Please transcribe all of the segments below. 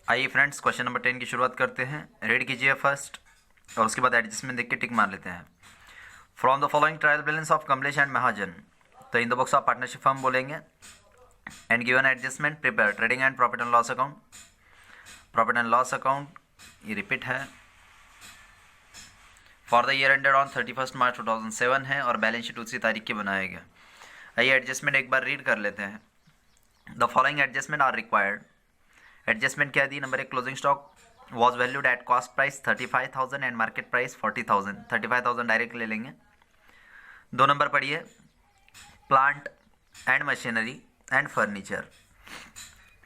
आइए friends, question number 10 की शुरुआत करते हैं। रीड कीजिए फर्स्ट और उसके बाद एडजस्टमेंट देख के टिक मार लेते हैं। From the following trial balance of Kamlesh and Mahajan, तो in the books of partnership firm बोलेंगे। And given adjustment prepare trading and profit and loss account. Profit and loss account ये रिपीट है for the year ended on 31 March 2007 है और balance sheet उसी तारीख के बनाया गया। आइए एडजस्टमेंट एक बार रीड कर लेते हैं। The following adjustment are required. Adjustment क्या दी? नंबर एक, closing stock was valued at cost price 35,000 and market price 40,000। 35,000 direct ले लेंगे। 2 नंबर पढ़िए, plant and machinery and furniture.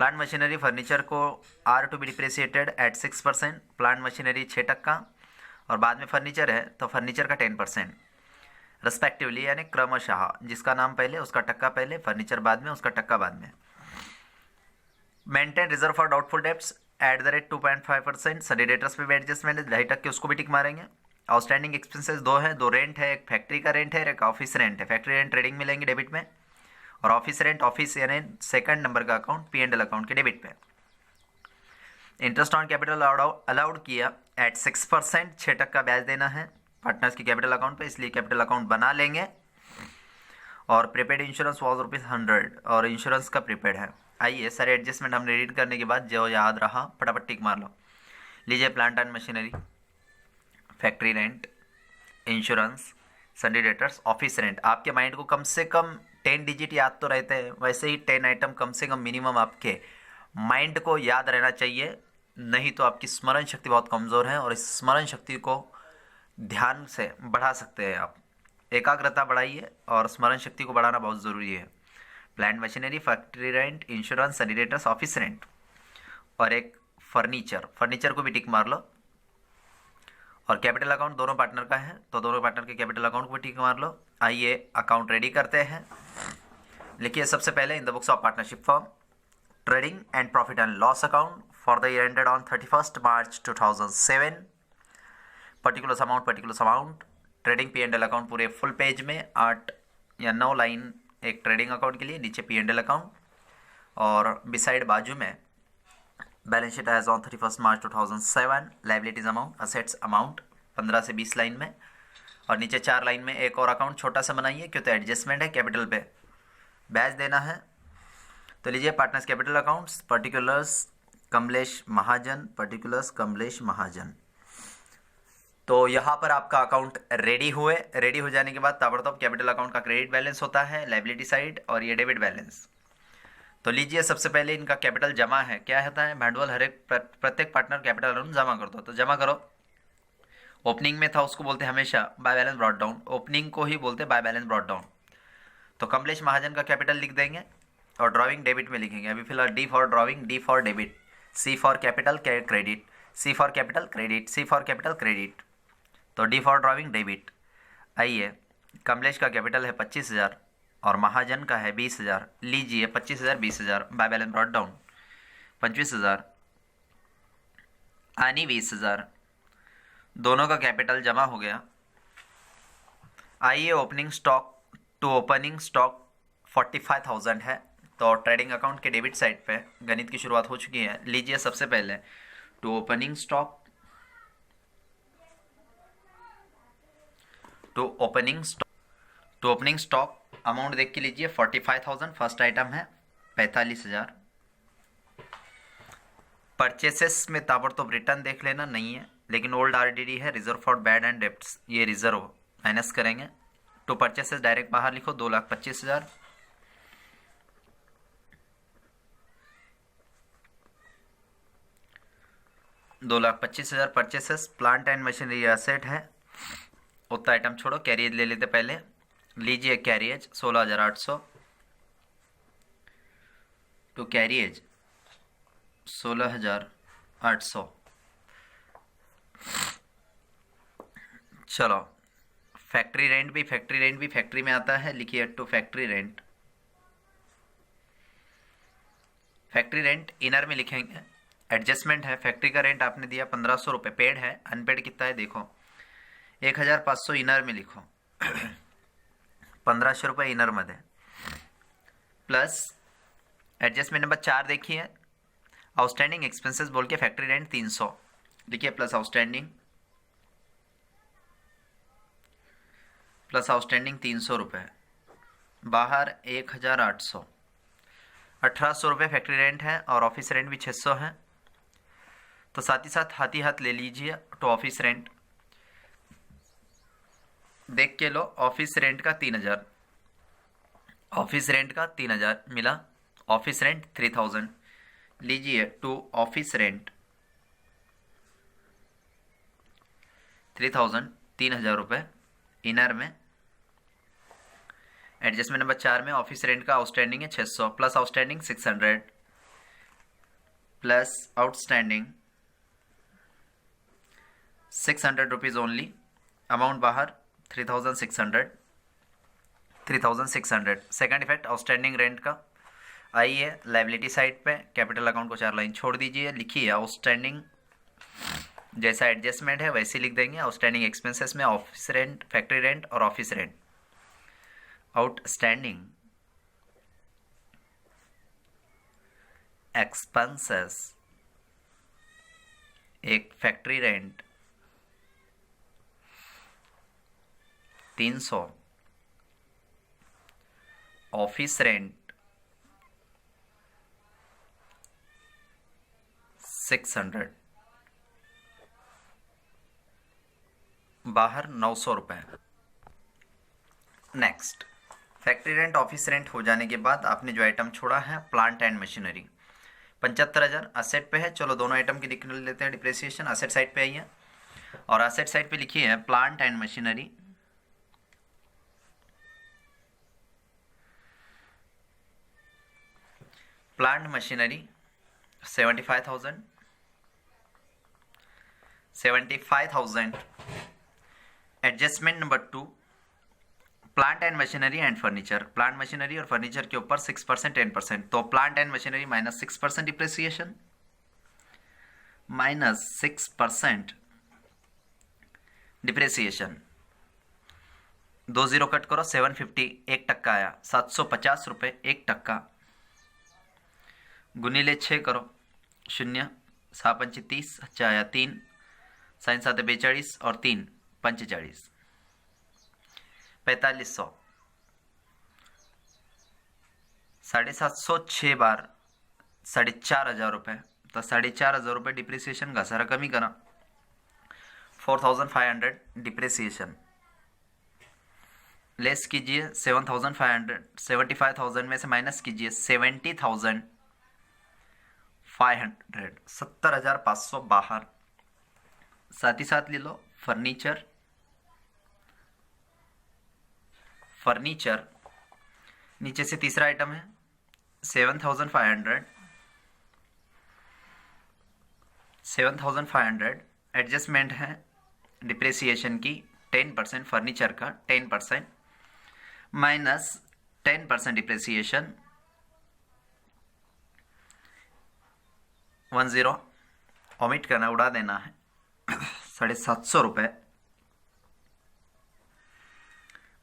Plant machinery furniture को are to be depreciated at 6%, plant machinery 6% और बाद में फर्नीचर है तो फर्नीचर का 10% रिस्पेक्टिवली, यानी क्रमशः जिसका नाम पहले उसका टक्का पहले, फर्नीचर बाद में उसका टक्का बाद में। Maintain reserve for doubtful debts at the rate 2.5%। सभी डेटर्स पे भी एडजस्टमेंट है 2.5% उसको भी टिक मारेंगे। आउटस्टैंडिंग एक्सपेंसेस 2 है, 2 रेंट है, एक फैक्ट्री का रेंट है, एक ऑफिस रेंट है। फैक्ट्री रेंट ट्रेडिंग में लेंगे डेबिट में, और ऑफिस रेंट ऑफिस यानी सेकंड नंबर का अकाउंट P&L अकाउंट के डेबिट पे। इंटरेस्ट ऑन कैपिटल अलाउड किया एट 6%, 6% ब्याज देना है पार्टनर्स की कैपिटल अकाउंट पे, इसलिए कैपिटल अकाउंट बना लेंगे। और प्रीपेड इंश्योरेंस वॉज ₹100 और इंश्योरेंस का प्रीपेड है। आइए सारे एडजस्टमेंट हमने रीड करने के बाद जो याद रहा फटाफट टिक मार लो। लीजिए, plant and machinery, factory rent, insurance, सन्डी debtors, office rent. आपके माइंड को कम से कम 10 डिजिट याद तो रहते हैं, वैसे ही 10 आइटम कम से कम मिनिमम आपके माइंड को याद रहना चाहिए, नहीं तो आपकी स्मरण शक्ति बहुत कमज़ोर है और इस स्मरण शक्ति को ध्यान से बढ़ा सकते हैं आप। एकाग्रता बढ़ाइए और स्मरण शक्ति को बढ़ाना बहुत ज़रूरी है। Plant machinery, factory rent, insurance, सैनिटेटर्स, ऑफिस रेंट और एक फर्नीचर। फर्नीचर को भी टिक मार लो। और कैपिटल अकाउंट दोनों पार्टनर का है तो दोनों पार्टनर के कैपिटल अकाउंट को भी टिक मार लो। आइए अकाउंट रेडी करते हैं। लिखिए सबसे पहले, इन the books of partnership firm, trading and profit and loss account for the year ended on 31 March 2007। Particular amount trading P&L account पूरे फुल पेज में 8 या 9 लाइन एक ट्रेडिंग अकाउंट के लिए, नीचे P&L अकाउंट और बिसाइड बाजू में balance sheet as on 31 March 2007, liabilities amount, assets amount 15 से 20 लाइन में, और नीचे 4 लाइन में एक और अकाउंट छोटा सा बनाइए क्यों तो एडजस्टमेंट है, कैपिटल पे ब्याज देना है। तो लीजिए partners capital accounts, particulars Kamlesh Mahajan, particulars Kamlesh Mahajan. तो यहाँ पर आपका अकाउंट रेडी हो जाने के बाद ताबड़तोड़ कैपिटल अकाउंट का क्रेडिट बैलेंस होता है लाइबिलिटी साइड और ये डेबिट बैलेंस। तो लीजिए सबसे पहले इनका कैपिटल जमा है, क्या होता है भांडवल, हर एक प्रत्येक पार्टनर कैपिटल अकाउंट जमा कर दो। तो जमा करो, ओपनिंग में था उसको बोलते हैं हमेशा by balance brought down, opening को ही बोलते हैं बाय बैलेंस ब्रॉट डाउन। तो कमलेश महाजन का कैपिटल लिख देंगे और ड्राइंग डेबिट में लिखेंगे। अभी फिलहाल D for drawing, D for debit, C for capital credit, C for capital credit, C for capital credit, तो डी फॉर ड्राइंग डेबिट। आइए, कमलेश का कैपिटल है 25,000 और महाजन का है 20,000। लीजिए 25,000 20,000 बाय बैलेंस ब्रॉट डाउन, 25,000 यानी 20,000, दोनों का कैपिटल जमा हो गया। आइए opening stock to opening stock 45,000 है, तो ट्रेडिंग अकाउंट के डेबिट साइड पे गणित की शुरुआत हो चुकी है। लीजिए सबसे पहले to opening stock, to opening stock amount देख के लीजिए 45,000 फर्स्ट आइटम है, 45,000। परचेसेस में ताबड़तोड़ रिटर्न देख लेना नहीं है, लेकिन ओल्ड RDD है, reserve for bad and debts, ये रिजर्व माइनस करेंगे। टू परचेसेस डायरेक्ट बाहर लिखो 2,25,000। Purchases, plant and machinery asset है, उतना आइटम छोड़ो, कैरियज ले लेते पहले। लीजिए कैरियज 16,800 टू कैरियज 16,800। चलो फैक्ट्री रेंट भी फैक्ट्री में आता है, लिखिए टू फैक्ट्री रेंट इनर में लिखेंगे। एडजस्टमेंट है, फैक्ट्री का रेंट आपने दिया 1,500 रुपये, पेड है, अनपेड कितना है देखो 1,500 इनर में लिखो 1,500 रुपये इनर मध्ये, प्लस एडजस्टमेंट नंबर 4 देखिए, आउटस्टैंडिंग एक्सपेंसेस बोल के फैक्ट्री रेंट 300 लिखिए, प्लस आउटस्टैंडिंग 300 रुपये, बाहर 1800, 1800 रुपये फैक्ट्री रेंट है और ऑफिस रेंट भी 600 है। तो साथ ही साथ हाथ ले लीजिए तो ऑफिस रेंट देख के लो। ऑफिस रेंट का 3000, ऑफिस रेंट का 3000 मिला, ऑफिस रेंट 3000 लीजिए टू ऑफिस रेंट 3000, 3000 रुपये इनर में। एडजस्टमेंट नंबर 4 में ऑफिस रेंट का आउटस्टैंडिंग है 600 plus outstanding 600 plus outstanding 600 rupees only, amount बाहर 3600, 3600। सेकंड इफेक्ट आउटस्टैंडिंग रेंट का। आइए लायबिलिटी साइड पे कैपिटल अकाउंट को 4 लाइन छोड़ दीजिए, लिखिए आउटस्टैंडिंग जैसा एडजस्टमेंट है वैसे लिख देंगे। आउटस्टैंडिंग एक्सपेंसेस में ऑफिस रेंट, फैक्ट्री रेंट और ऑफिस रेंट। आउटस्टैंडिंग एक्सपेंसेस एक फैक्ट्री रेंट 300, ऑफिस रेंट 600, बाहर 900 रुपये। Next factory rent office rent हो जाने के बाद आपने जो आइटम छोड़ा है प्लांट एंड मशीनरी 75,000 असेट पे है। चलो दोनों आइटम की लिख लेते हैं डिप्रिसिएशन। असेट साइड पे आइए और असेट साइड पे लिखिए है plant and machinery, plant machinery 75,000, 75,000। Adjustment number 2 plant and machinery and furniture. Plant machinery और फर्नीचर के ऊपर 6%, 10%। तो plant and machinery minus 6% depreciation, minus 6% depreciation. 2 0 cut करो, 750 1% आया, 750 रुपये 1%। गुनीले 6 करो, 0 6 पंच 30, अच्छा आया 3, साइन 7 42 और 3 पंच 40, 4500। 750 6 बार 4,500 रुपये, तो 4,500 रुपये डिप्रिसिएशन का सारा कमी करा, 4,500 डिप्रिसिएशन लेस कीजिए 7,500, 75,000 में से माइनस कीजिए 70,500, 70,500 बाहर। साथ ही साथ ले लो फर्नीचर, फर्नीचर नीचे से तीसरा आइटम है 7,500, 7,500। एडजस्टमेंट है डिप्रिसिएशन की 10%, फर्नीचर का 10% माइनस 10% डिप्रिसिएशन 10 ओमिट करना, उड़ा देना है 750 रुपये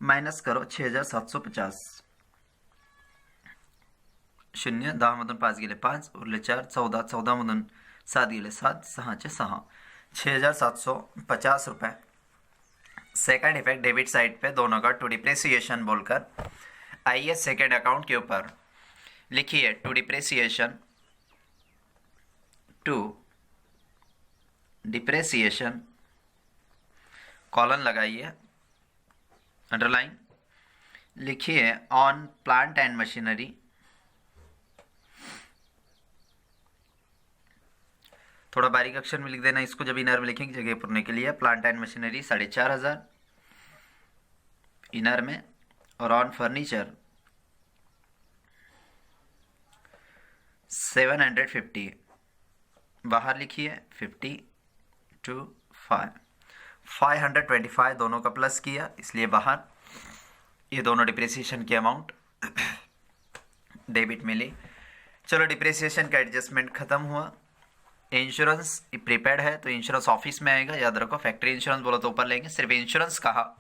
माइनस करो 6,750, 0 10 मधून 5 गेले 5 उरले 4, 14 14 मधून 7 गेले 7, 6 चे 6, 6,750 रुपये। सेकंड इफेक्ट डेबिट साइड पे दोनों का टू डिप्रिसिएशन बोलकर आइए सेकंड अकाउंट के ऊपर लिखिए to depreciation, to depreciation colon लगाइए, अंडरलाइन लिखिए ऑन प्लांट एंड मशीनरी, थोड़ा बारीक अक्षर में लिख देना इसको जब इनर में लिखेंगे जगह पुरने के लिए। प्लांट एंड मशीनरी 4,500 इनर में और ऑन फर्नीचर 750 बाहर लिखिए 50 to 5, 525 दोनों का प्लस किया इसलिए बाहर। ये दोनों डिप्रिसिएशन की अमाउंट डेबिट मिली। चलो डिप्रिसिएशन का एडजस्टमेंट खत्म हुआ। इंश्योरेंस प्रीपेड है तो इंश्योरेंस ऑफिस में आएगा, याद रखो। फैक्ट्री इंश्योरेंस बोलो तो ऊपर लेंगे, सिर्फ इंश्योरेंस कहा।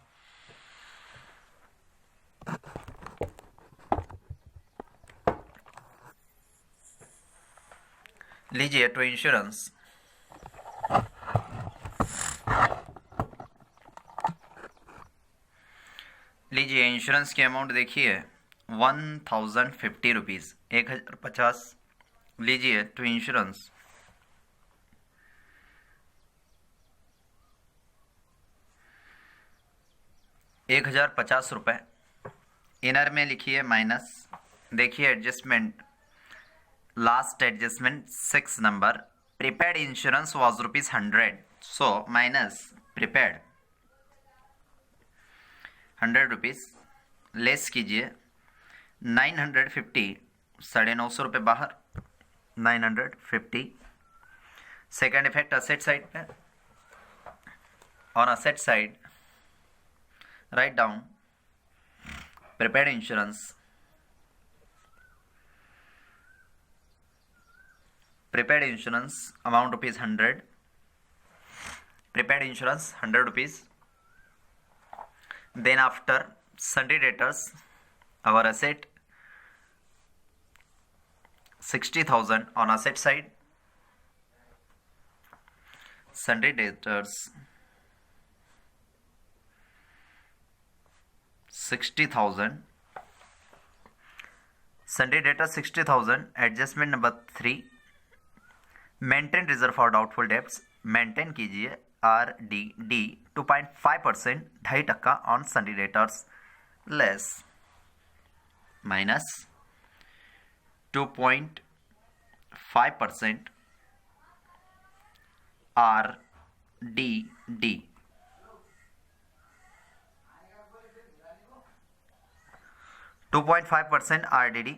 लीजिए टू इंश्योरेंस, लीजिए इंश्योरेंस की अमाउंट देखिए 1050 रुपीज़, 1050। लीजिए टू इंश्योरेंस, 1050 रुपये। इनर में लिखिए माइनस, देखिए adjustment, last adjustment 6 number, prepaid insurance was ₹100, so minus prepaid 100 rupees, less कीजिए 950, 950 रुपये बाहर, 950। सेकेंड इफेक्ट असेट साइड पे, on asset side write down prepaid insurance, prepaid insurance amount ₹100, prepaid insurance 100 rupees. Then after sundry debtors, our asset 60,000 on asset side, sundry debtors 60,000, sundry debtors 60,000, adjustment number 3, maintain reserve for doubtful debts, maintain कीजिए RDD 2.5%, 2.5% on सन्डी debtors, less minus 2.5% RDD, 2.5% RDD।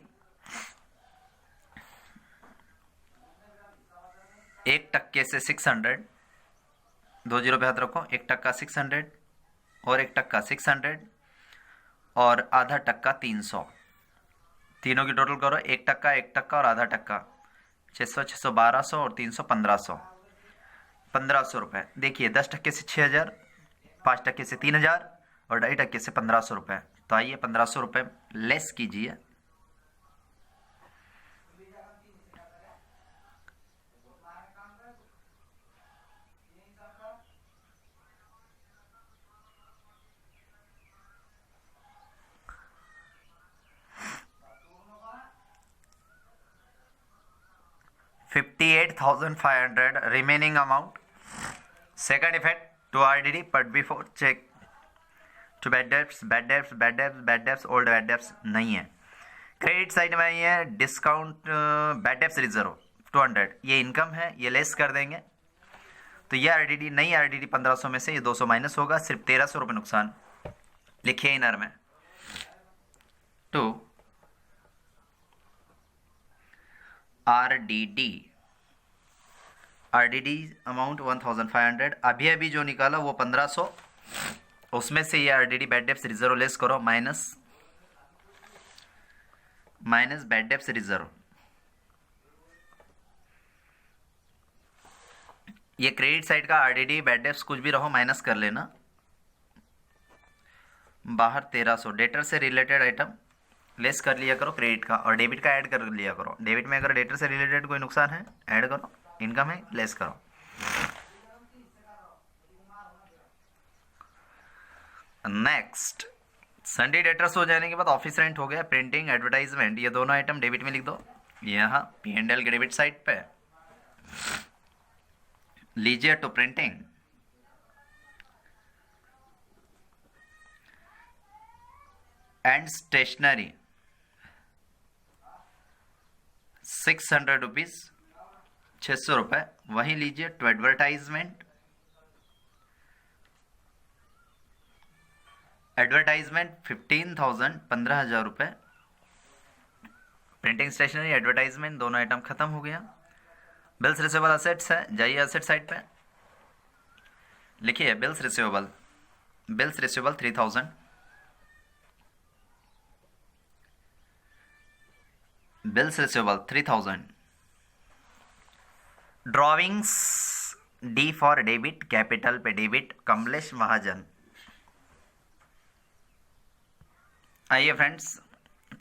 1% से 600, 20 पे हाथ रखो, 1% 600 और 1% 600 और आधा टक्का 300, तीनों की टोटल करो, 1%, 1% और आधा टक्का, 600, 600 1200 और 300 1500, 1500 रुपये। देखिए 10% से 6000, 5% से 3000 और 2.5% से 1500 रुपये। तो आइए 1500 रुपये लेस कीजिए, $58,500 remaining amount. Second effect to RDD, but before check to bad debts, bad debts, bad debts, bad debts, old bad debts नहीं है। क्रेडिट साइड में ये है डिस्काउंट बैड डेब्ट्स रिजर्व 200, ये इनकम है, ये लेस कर देंगे। तो ये RDD नई RDD 1500 में से ये 200 माइनस होगा, सिर्फ 1300 रुपये नुकसान। लिखिए इनर में टू RDD अमाउंट 1500, अभी अभी जो निकाला वो 1500, उसमें से ये RDD bad debts reserve less करो, माइनस बैड डेब्ट्स रिजर्व। ये क्रेडिट साइड का RDD बैड डेब्ट्स कुछ भी रहो माइनस कर लेना, बाहर 1300, डेटर से रिलेटेड आइटम लेस कर लिया करो क्रेडिट का, और डेबिट का ऐड कर लिया करो। डेबिट में अगर डेटर से रिलेटेड कोई नुकसान है ऐड करो, इनकम है लेस करो। नेक्स्ट संडे डेटर्स हो जाने के बाद ऑफिस रेंट हो गया, प्रिंटिंग, एडवर्टाइजमेंट, ये दोनों आइटम डेबिट में लिख दो, यहाँ P&L के डेबिट साइड पे। लीजिए to printing, and stationery 600 rupees, 600 रुपये। वहीं लीजिए टू एडवर्टाइजमेंट, एडवर्टाइजमेंट 15,000, 15,000 रुपये। प्रिंटिंग, स्टेशनरी, एडवर्टाइजमेंट दोनों आइटम खत्म हो गया। बिल्स रिसीवेबल असेट्स है, जाइए असेट साइड पे, लिखिए bills receivable 3000, bills receivable 3000। Drawings D for debit, capital पे डेबिट, कमलेश महाजन। आइए friends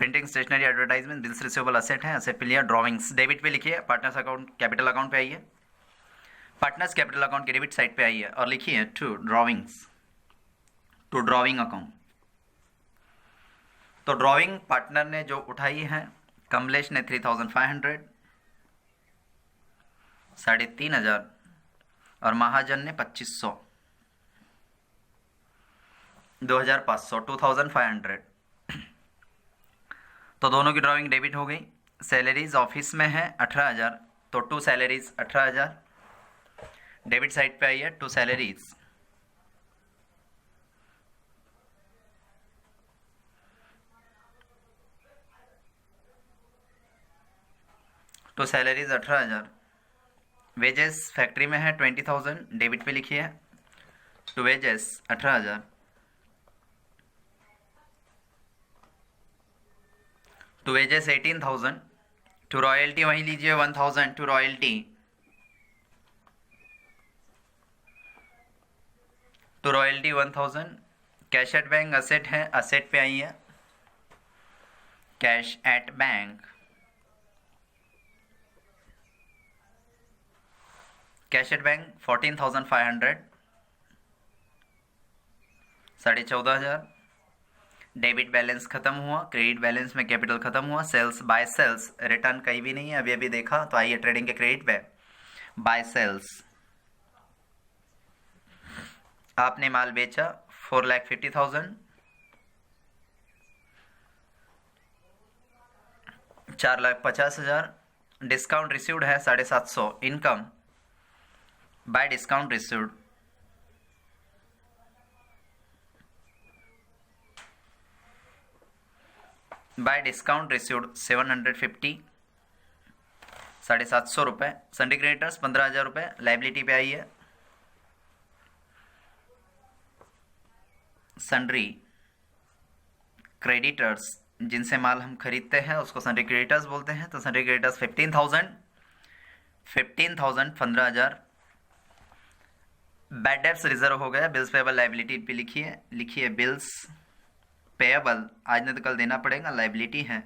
printing stationery advertisement bills receivable asset है, असेट पे लिया। ड्रॉइंग्स डेबिट पे लिखिए, पार्टनर्स अकाउंट कैपिटल अकाउंट पे आइए, पार्टनर्स कैपिटल अकाउंट के डेबिट साइड पे आइए और लिखिए to drawings, to drawing account. तो ड्रॉइंग पार्टनर ने जो उठाई है, कमलेश ने 3500, 3500 और महाजन ने 2500, 2500, 2500। तो दोनों की ड्राइंग डेबिट हो गई। सैलरीज ऑफिस में है 18000, तो टू सैलरीज 18000, डेबिट साइड पे आई है to salaries. To salaries 18000। Wages factory में है 20000, डेबिट पे लिखिए to wages 18000। To wages 18000, to royalty वहीं लीजिए 1000, to royalty, to royalty 1000। Cash at bank asset है, असेट पे आई है cash at bank, cash at bank 14500, 14,500। Debit balance खत्म हुआ, क्रेडिट बैलेंस में कैपिटल खत्म हुआ। सेल्स बाय सेल्स, रिटर्न कहीं भी नहीं है, अभी अभी देखा। तो आइए ट्रेडिंग के क्रेडिट पे, बाय सेल्स, आपने माल बेचा 4,50,000, 4,50,000। डिस्काउंट रिसीव्ड है 750, income by discount received, bye discount received 750, 750 रुपये। सन्डी क्रेडिटर्स 15,000 रुपये, लाइबिलिटी पे आई है। सन्ड्री क्रेडिटर्स, जिनसे माल हम खरीदते हैं उसको सन्ड्री क्रेडिटर्स बोलते हैं। तो sundry creditors 15,000, 15,000। Bad debts reserve हो गया। बिल्स पेएबल लाइबिलिटी पे लिखिए बिल्स पेएबल, आज नहीं तो कल देना पड़ेगा, लाइबिलिटी है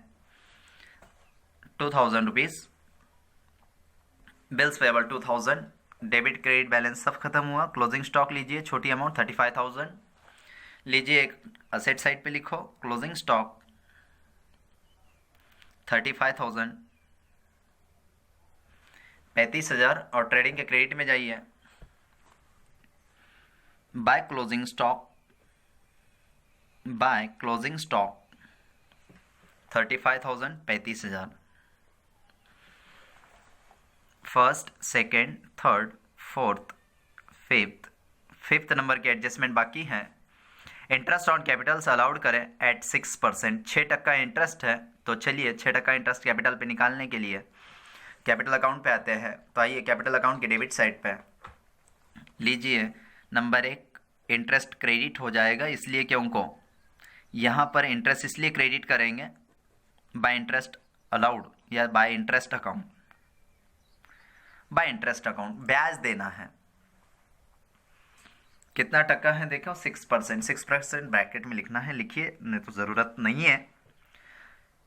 2,000 rupees. Bills payable 2,000। Debit credit balance सब खत्म हुआ। क्लोजिंग स्टॉक लीजिए, छोटी अमाउंट 35,000 लीजिए। एक असेट साइड पे लिखो क्लोजिंग स्टॉक 35,000, 35,000। और ट्रेडिंग के क्रेडिट में जाइए, by closing stock, by closing stock 35,000, 35,000। First, second, third, fourth, fifth number के एडजस्टमेंट बाकी हैं। इंटरेस्ट ऑन कैपिटल्स अलाउड करें एट 6%, 6% इंटरेस्ट है। तो चलिए 6% इंटरेस्ट कैपिटल पे निकालने के लिए कैपिटल अकाउंट पे आते हैं। तो आइए कैपिटल अकाउंट के डेबिट साइड पे लीजिए। नंबर 1, इंटरेस्ट क्रेडिट हो जाएगा, इसलिए कि उनको यहाँ पर इंटरेस्ट इसलिए क्रेडिट करेंगे बाय इंटरेस्ट अलाउड या bye interest account. Bye interest account ब्याज देना है। कितना टका है देखो, 6%, 6% ब्रैकेट में लिखना है, लिखिए, नहीं तो ज़रूरत नहीं है।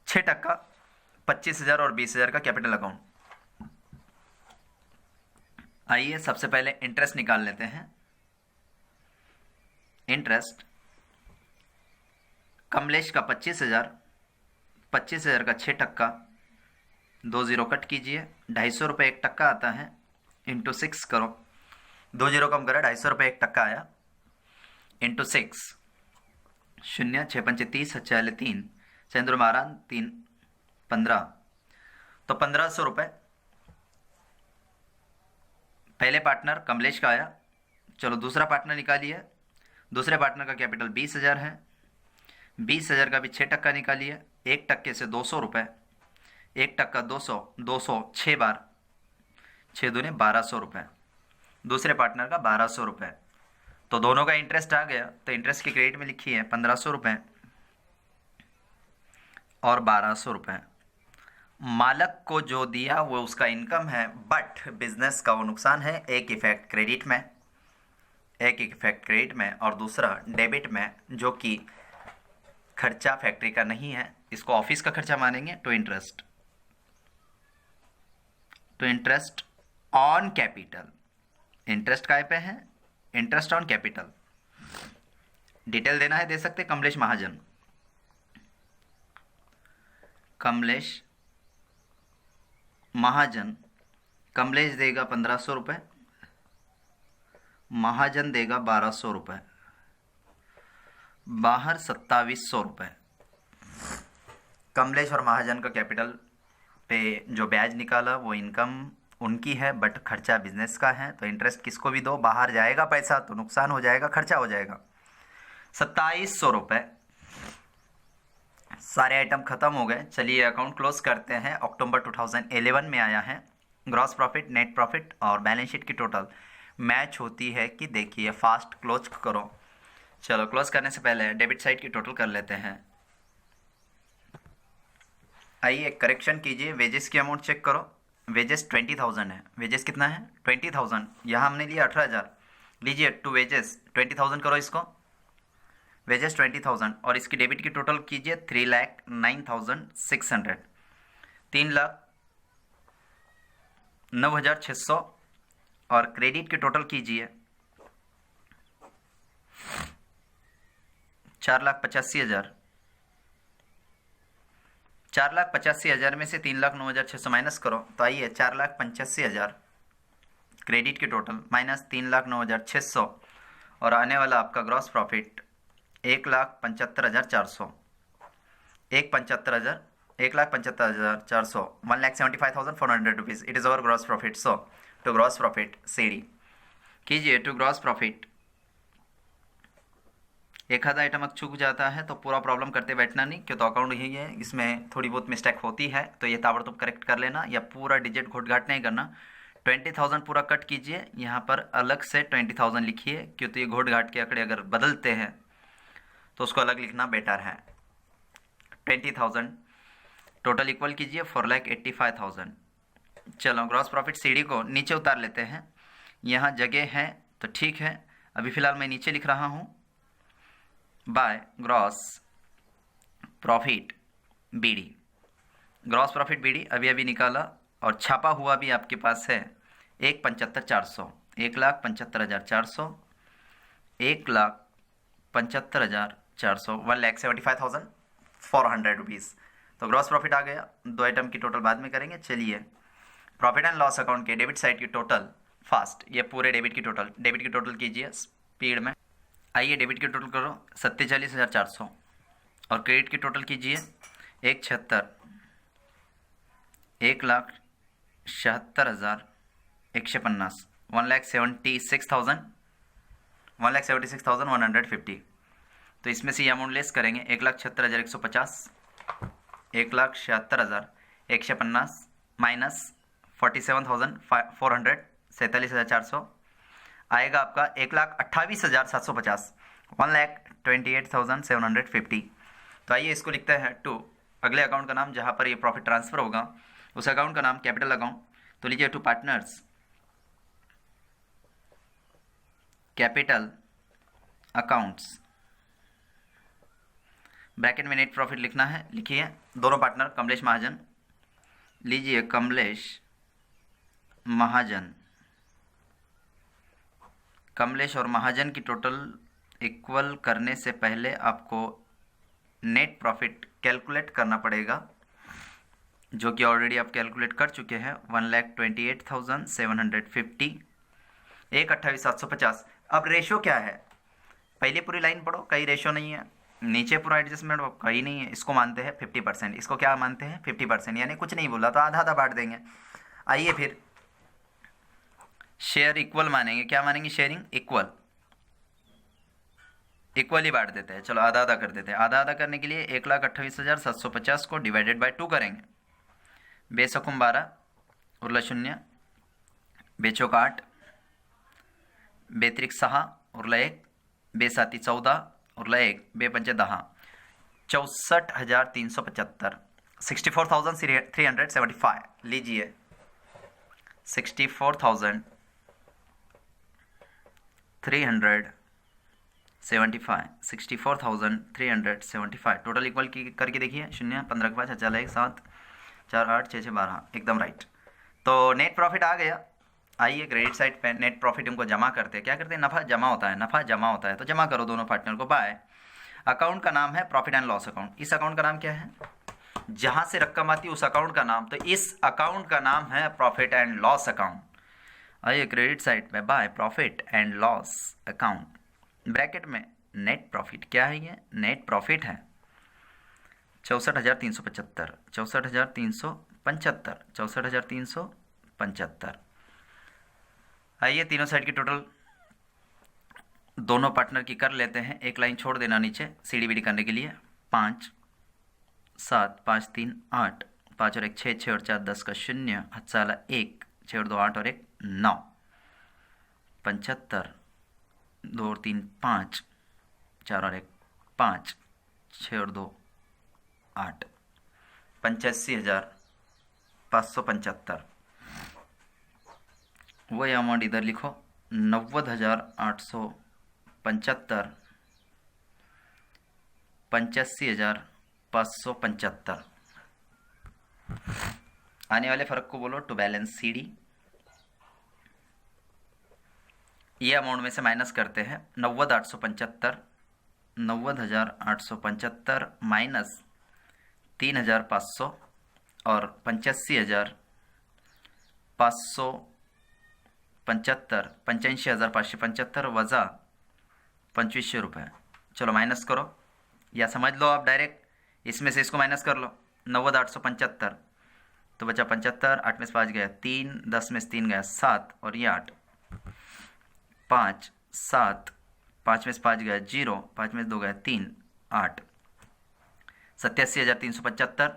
6%, 25,000 और 20,000 का कैपिटल अकाउंट। आइए सबसे पहले इंटरेस्ट निकाल लेते हैं। इंटरेस्ट कमलेश का 25,000, 25,000 का 6%, 2 0 कट कीजिए, 250 रुपये 1% आता है, इंटू 6 करो, 2 0 कम करा, 250 रुपये 1% आया, इंटू 6, 0 6 5 30 4 3 चंद्र 12 3 15, तो 1,500 रुपये पहले पार्टनर कमलेश का आया। चलो दूसरा पार्टनर निकालिए। दूसरे पार्टनर का कैपिटल 20,000 है, 20,000 का भी 6% निकालिए। 1% से 200 रुपये, 1% 200, 200 6 बार, 6 दूने 1,200 रुपये। दूसरे पार्टनर का 1,200 रुपये। तो दोनों का इंटरेस्ट आ गया। तो इंटरेस्ट के क्रेडिट में लिखिए 1,500 रुपये और 1,200 रुपये। मालक को जो दिया वो उसका इनकम है, बट बिजनेस का वो नुकसान है। एक इफेक्ट क्रेडिट में, एक इफेक्ट क्रेडिट में और दूसरा डेबिट में, जो कि खर्चा फैक्ट्री का नहीं है। इसको ऑफिस का खर्चा मानेंगे। To interest on capital, interest काय पे है, इंटरेस्ट ऑन कैपिटल। डिटेल देना है दे सकते, कमलेश महाजन, कमलेश महाजन, कमलेश देगा 1500 रुपये, महाजन देगा 1200 रुपये, बाहर 2700 रुपये। कमलेश और महाजन का कैपिटल पे जो ब्याज निकाला वो इनकम उनकी है, बट खर्चा बिजनेस का है। तो इंटरेस्ट किसको भी दो, बाहर जाएगा पैसा तो नुकसान हो जाएगा, खर्चा हो जाएगा। 2700 रुपये। सारे आइटम खत्म हो गए। चलिए अकाउंट क्लोज करते हैं। अक्टूबर 2011 में आया है। ग्रॉस प्रॉफिट, नेट प्रॉफिट और बैलेंस शीट की टोटल मैच होती है कि देखिए, फास्ट क्लोज करो। चलो क्लोज करने से पहले डेबिट साइड की टोटल कर लेते हैं। आइए करेक्शन कीजिए, वेजेस की अमाउंट चेक करो। वेजेस 20,000 है। वेजेस कितना है 20,000, यहाँ हमने लिया 18,000। लीजिए टू वेजेस 20,000 करो इसको, वेजेस 20,000 और इसकी डेबिट की टोटल कीजिए 3,09,600, 3,09,600 और क्रेडिट की टोटल कीजिए 4,85,000। 4,85,000 में से 3,09,600 माइनस करो तो आइए 4,85,000 क्रेडिट की टोटल माइनस 3,09,600 और आने वाला आपका gross profit 1,75,400, 1,75,400, 1,75,400 rupees. It is our gross profit. So to gross profit CD कीजिए। टू ग्रॉस प्रॉफिट एक आधा आइटम चूक जाता है तो पूरा प्रॉब्लम करते बैठना नहीं, क्यों तो अकाउंट यही है, इसमें थोड़ी बहुत मिस्टेक होती है तो ये ताबड़तोड़ करेक्ट कर लेना, या पूरा डिजिट घोट घाट नहीं करना। 20,000 पूरा कट कीजिए, यहाँ पर अलग से 20,000 लिखिए, क्योंकि ये घोट घाट के आंकड़े अगर बदलते हैं तो उसको अलग लिखना बेटर है। 20,000 टोटल इक्वल कीजिए 4,85,000। चलो ग्रॉस प्रॉफिट सीडी को नीचे उतार लेते हैं। यहाँ जगह है तो ठीक है, अभी फ़िलहाल मैं नीचे लिख रहा हूँ by gross profit BD. Gross profit BD अभी अभी निकाला और छापा हुआ भी आपके पास है 1,75,400, 1,75,400, 1,75,400, 1,75,400 रुपीज़। तो ग्रॉस प्रॉफिट आ गया। दो आइटम की टोटल बाद में करेंगे। चलिए प्रॉफिट एंड लॉस अकाउंट के डेबिट साइड की टोटल फास्ट, ये पूरे डेबिट की टोटल कीजिए स्पीड में। आइए डेबिट की टोटल करो 47,400 और क्रेडिट की टोटल कीजिए 1,76,000, 1,76,150, 1,76,150। तो इसमें से ये अमाउंट लेस करेंगे 1,76,150, 1,76,150 माइनस 47,400, 47,400 आएगा आपका 1,28,750, 1,28,750। तो आइए इसको लिखते हैं टू अगले अकाउंट का नाम, जहाँ पर ये प्रॉफिट ट्रांसफ़र होगा उस अकाउंट का नाम कैपिटल अकाउंट। तो लीजिए to partners capital accounts, bracket में नेट प्रॉफिट लिखना है, लिखिए। दोनों पार्टनर कमलेश महाजन, लीजिए कमलेश महाजन, कमलेश और महाजन की टोटल इक्वल करने से पहले आपको नेट प्रॉफिट कैलकुलेट करना पड़ेगा, जो कि ऑलरेडी आप कैलकुलेट कर चुके हैं 1,28,750, 1,28,750। अब रेशो क्या है, पहले पूरी लाइन पढ़ो, कहीं रेशो नहीं है, नीचे पूरा एडजस्टमेंट कहीं नहीं है। इसको मानते हैं 50%, इसको क्या मानते हैं 50%, यानी कुछ नहीं बोला तो आधा आधा बांट देंगे। आइए फिर शेयर इक्वल मानेंगे, क्या मानेंगे, शेयरिंग इक्वली बांट देते हैं। चलो आधा आधा कर देते हैं। आधा आधा करने के लिए 1,28,750 को डिवाइडेड बाय 2 करेंगे। बेसकुम 12 उरला 0, बेचोक 8, बेत्रिक 6 उरला 1, बेसाती 14 उरला 1, बेपंचे 10, 64,375, 64,375। लीजिए 64,375 75, 64,375 टोटल इक्वल की करके देखिए, 0 15 के बाद 1 7 4 8 6 6 12, एकदम राइट। तो नेट प्रॉफिट आ गया। आइए क्रेडिट साइड पे नेट प्रॉफिट इनको जमा करते हैं। क्या करते हैं, नफ़ा जमा होता है, नफ़ा जमा होता है तो जमा करो दोनों पार्टनर को। बाय अकाउंट का नाम है प्रॉफिट एंड लॉस अकाउंट। इस अकाउंट का नाम क्या है, जहां से रकम आती है उस अकाउंट का नाम, तो इस अकाउंट का नाम है प्रॉफिट एंड लॉस अकाउंट। आइए क्रेडिट साइड पे by profit and loss account, bracket में नेट प्रॉफिट। क्या है ये, नेट प्रॉफिट है 64,375, 64,375, 64,375। आइए तीनों साइड की टोटल दोनों पार्टनर की कर लेते हैं। एक लाइन छोड़ देना नीचे सीढ़ी बीडी करने के लिए। 5 7 5 3 8, 5 और 1 6, 6 और 4 10 का 0, 1 6 और 2 8 और 1 9, 75, 2 और 3 5, 4 और 1 5, 6 और 2 8, 85,575। वही अमाउंट इधर लिखो, 90,875, 85,575। आने वाले फर्क को बोलो टू बैलेंस सीडी। ये अमाउंट में से माइनस करते हैं 90,875, 90,875 माइनस 3,500 और 85,575, 85,575 वज़ा 2500 रुपये। चलो माइनस करो, या समझ लो आप डायरेक्ट, इसमें से इसको माइनस कर लो। 90,875 तो बचा 75, 8 में से 5 गया 3, 10 में से 3 गया 7 और ये 8, 5 7, 5 में से 5 गया 0, 5 में से 2 गया 3 8, 87,375,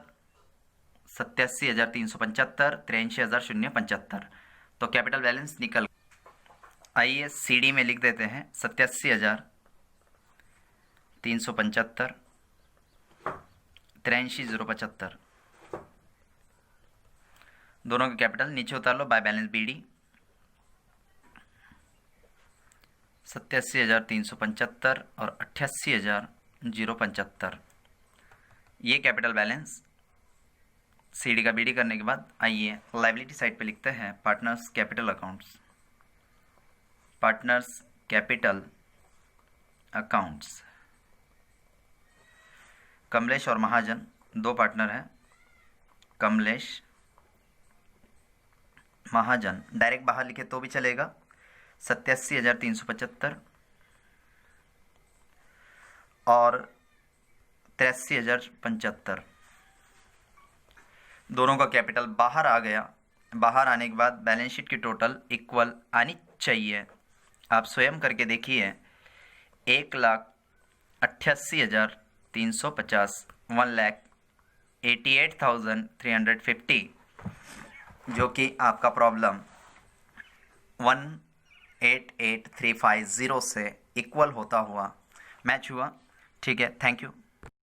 87,375, 83,075। तो कैपिटल बैलेंस निकल। आइए सीडी में लिख देते हैं 87,375, 83,075। दोनों का कैपिटल नीचे उतार लो बाय बैलेंस बीडी। 87,375 और 88,075, ये कैपिटल बैलेंस सीडी का बीडी करने के बाद। आइए लायबिलिटी साइड पे लिखते हैं partners capital accounts. Partners capital accounts, Kamlesh और महाजन दो पार्टनर हैं। कमलेश महाजन, डायरेक्ट बाहर लिखे तो भी चलेगा। 87,375 और 83,075, दोनों का कैपिटल बाहर आ गया। बाहर आने के बाद बैलेंस शीट की टोटल इक्वल आनी चाहिए। आप स्वयं करके देखिए, 1,88,350, 1,88,350, जो कि आपका प्रॉब्लम 188,350 से इक्वल होता हुआ मैच हुआ। ठीक है, थैंक यू।